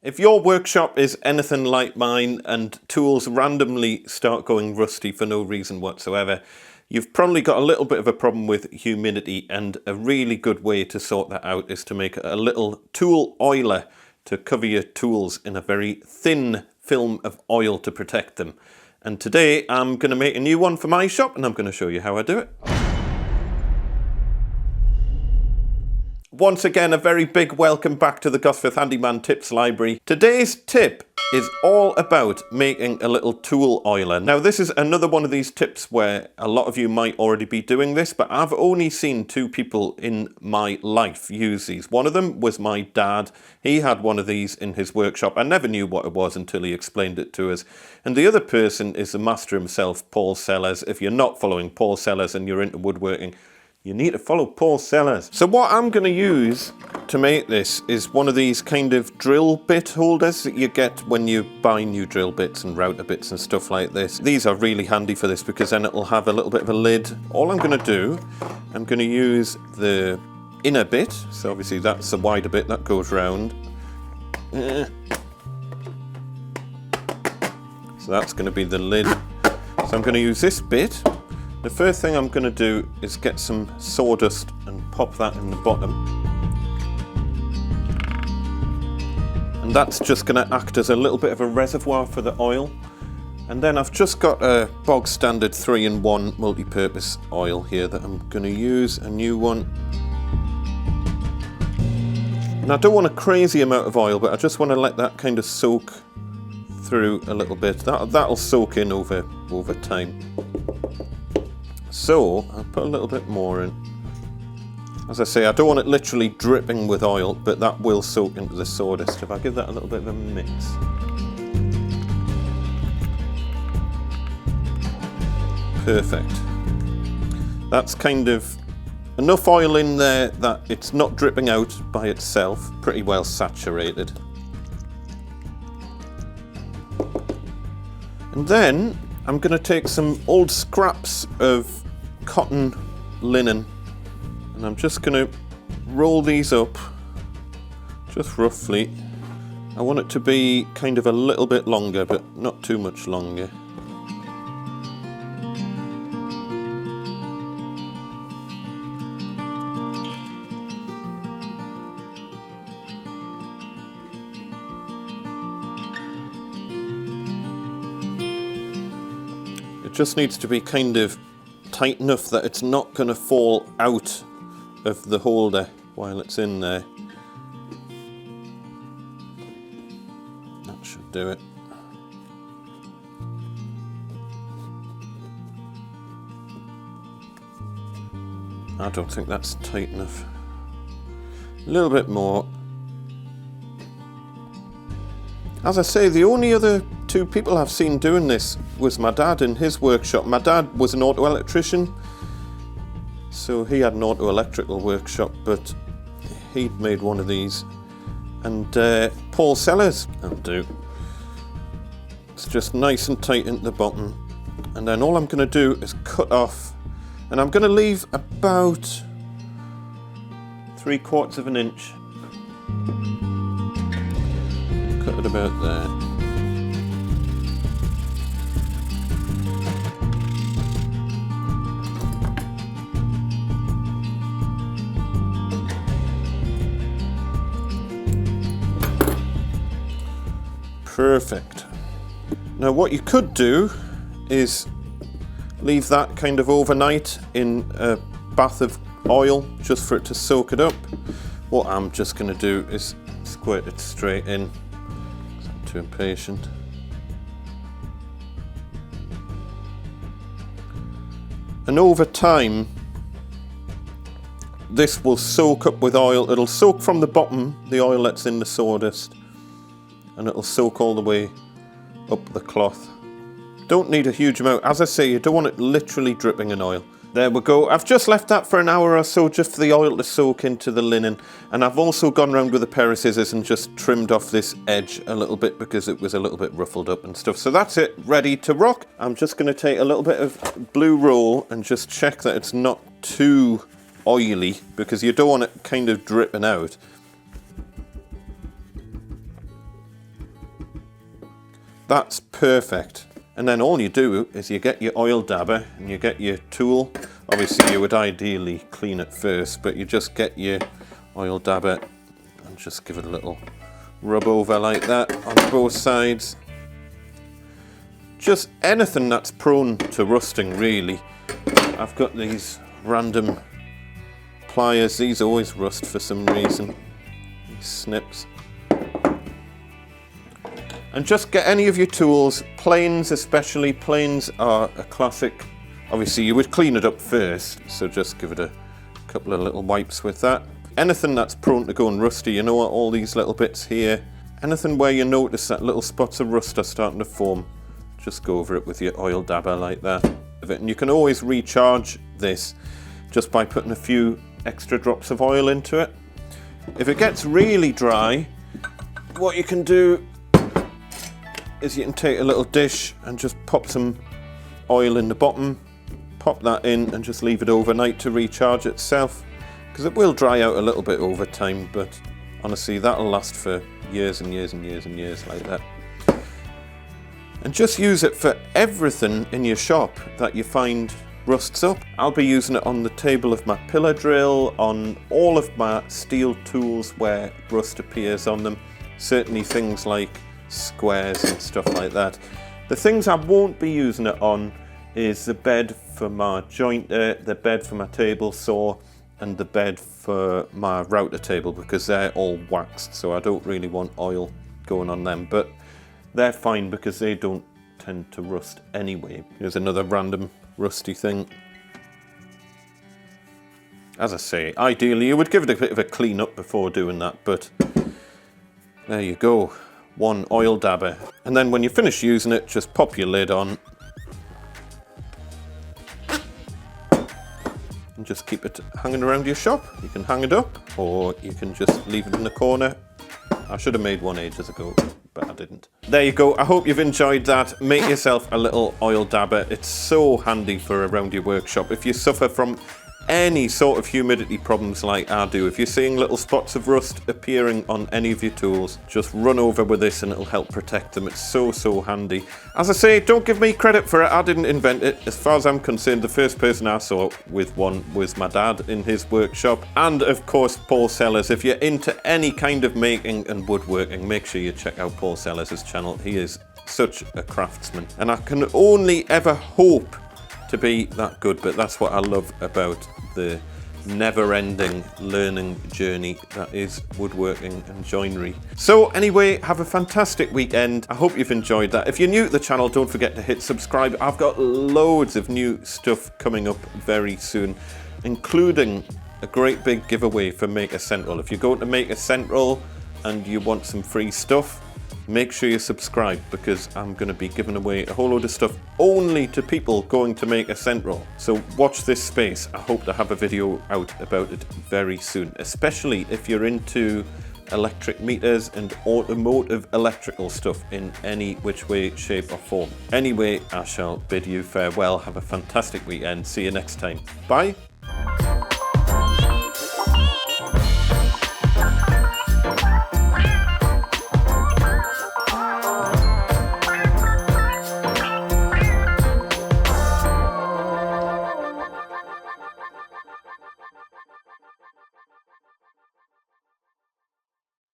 If your workshop is anything like mine and tools randomly start going rusty for no reason whatsoever, you've probably got a little bit of a problem with humidity, and a really good way to sort that out is to make a little tool oiler to cover your tools in a very thin film of oil to protect them. And today I'm going to make a new one for my shop and I'm going to show you how I do it. Once again, a very big welcome back to the Gosforth Handyman Tips Library. Today's tip is all about making a little tool oiler. Now this is another one of these tips where a lot of you might already be doing this, but I've only seen two people in my life use these. One of them was my dad. He had one of these in his workshop. I never knew what it was until he explained it to us. And the other person is the master himself, Paul Sellers. If you're not following Paul Sellers and you're into woodworking, you need to follow Paul Sellers. So what I'm going to use to make this is one of these kind of drill bit holders that you get when you buy new drill bits and router bits and stuff like this. These are really handy for this because then it'll have a little bit of a lid. All I'm going to do, I'm going to use the inner bit. So obviously that's the wider bit that goes round. So that's going to be the lid. So I'm going to use this bit. The first thing I'm going to do is get some sawdust and pop that in the bottom. And that's just going to act as a little bit of a reservoir for the oil. And then I've just got a bog standard 3-in-1 multi-purpose oil here that I'm going to use, a new one. And I don't want a crazy amount of oil, but I just want to let that kind of soak through a little bit. That'll soak in over time. So I'll put a little bit more in. As I say, I don't want it literally dripping with oil, but that will soak into the sawdust. If I give that a little bit of a mix. Perfect. That's kind of enough oil in there that it's not dripping out by itself, pretty well saturated. And then I'm going to take some old scraps of cotton linen and I'm just going to roll these up just roughly. I want it to be kind of a little bit longer, but not too much longer. It just needs to be kind of tight enough that it's not going to fall out of the holder while it's in there. That should do it. I don't think that's tight enough. A little bit more. As I say, the only other two people I've seen doing this was my dad in his workshop. My dad was an auto electrician, so he had an auto electrical workshop, but he'd made one of these. And Paul Sellers, that'll do. It's just nice and tight into the bottom. And then all I'm going to do is cut off, and I'm going to leave about 3/4 of an inch. Cut it about there. Perfect. Now what you could do is leave that kind of overnight in a bath of oil just for it to soak it up. What I'm just going to do is squirt it straight in because I'm too impatient. And over time this will soak up with oil. It'll soak from the bottom, the oil that's in the sawdust, and it'll soak all the way up the cloth. Don't need a huge amount. As I say, you don't want it literally dripping in oil. There we go. I've just left that for an hour or so just for the oil to soak into the linen. And I've also gone around with a pair of scissors and just trimmed off this edge a little bit because it was a little bit ruffled up and stuff. So that's it, ready to rock. I'm just going to take a little bit of blue roll and just check that it's not too oily because you don't want it kind of dripping out. That's perfect. And then all you do is you get your oil dabber and you get your tool. Obviously you would ideally clean it first, but you just get your oil dabber and just give it a little rub over like that on both sides. Just anything that's prone to rusting, really. I've got these random pliers. These always rust for some reason. These snips. And just get any of your tools, planes especially. Planes are a classic. Obviously you would clean it up first, so just give it a couple of little wipes with that. Anything that's prone to going rusty, you know what, all these little bits here, anything where you notice that little spots of rust are starting to form, just go over it with your oil dabber like that. And you can always recharge this just by putting a few extra drops of oil into it. If it gets really dry, what you can do is you can take a little dish and just pop some oil in the bottom, pop that in and just leave it overnight to recharge itself, because it will dry out a little bit over time, but honestly that'll last for years and years and years and years like that. And just use it for everything in your shop that you find rusts up. I'll be using it on the table of my pillar drill, on all of my steel tools where rust appears on them, certainly things like squares and stuff like that. The things I won't be using it on is the bed for my jointer, the bed for my table saw, and the bed for my router table, because they're all waxed, so I don't really want oil going on them, but they're fine because they don't tend to rust anyway. Here's another random rusty thing. As I say, ideally you would give it a bit of a clean up before doing that, but there you go. One oil dabber, and then when you finish using it, just pop your lid on and just keep it hanging around your shop. You can hang it up or you can just leave it in the corner. I should have made one ages ago, but I didn't. There you go. I hope you've enjoyed that. Make yourself a little oil dabber. It's so handy for around your workshop. If you suffer from any sort of humidity problems like I do, if you're seeing little spots of rust appearing on any of your tools, just run over with this and it'll help protect them. It's so handy. As I say, don't give me credit for it. I didn't invent it. As far as I'm concerned, the first person I saw with one was my dad in his workshop. And of course, Paul Sellers. If you're into any kind of making and woodworking, make sure you check out Paul Sellers' channel. He is such a craftsman. And I can only ever hope to be that good, but that's what I love about the never-ending learning journey that is woodworking and joinery. So anyway, have a fantastic weekend. I hope you've enjoyed that. If you're new to the channel, don't forget to hit subscribe. I've got loads of new stuff coming up very soon, including a great big giveaway for Maker Central. If you're going to Maker Central and you want some free stuff, make sure you subscribe, because I'm going to be giving away a whole load of stuff only to people going to Maker Central. So watch this space. I hope to have a video out about it very soon, especially if you're into electric meters and automotive electrical stuff in any which way, shape or form. Anyway, I shall bid you farewell. Have a fantastic weekend. See you next time. Bye.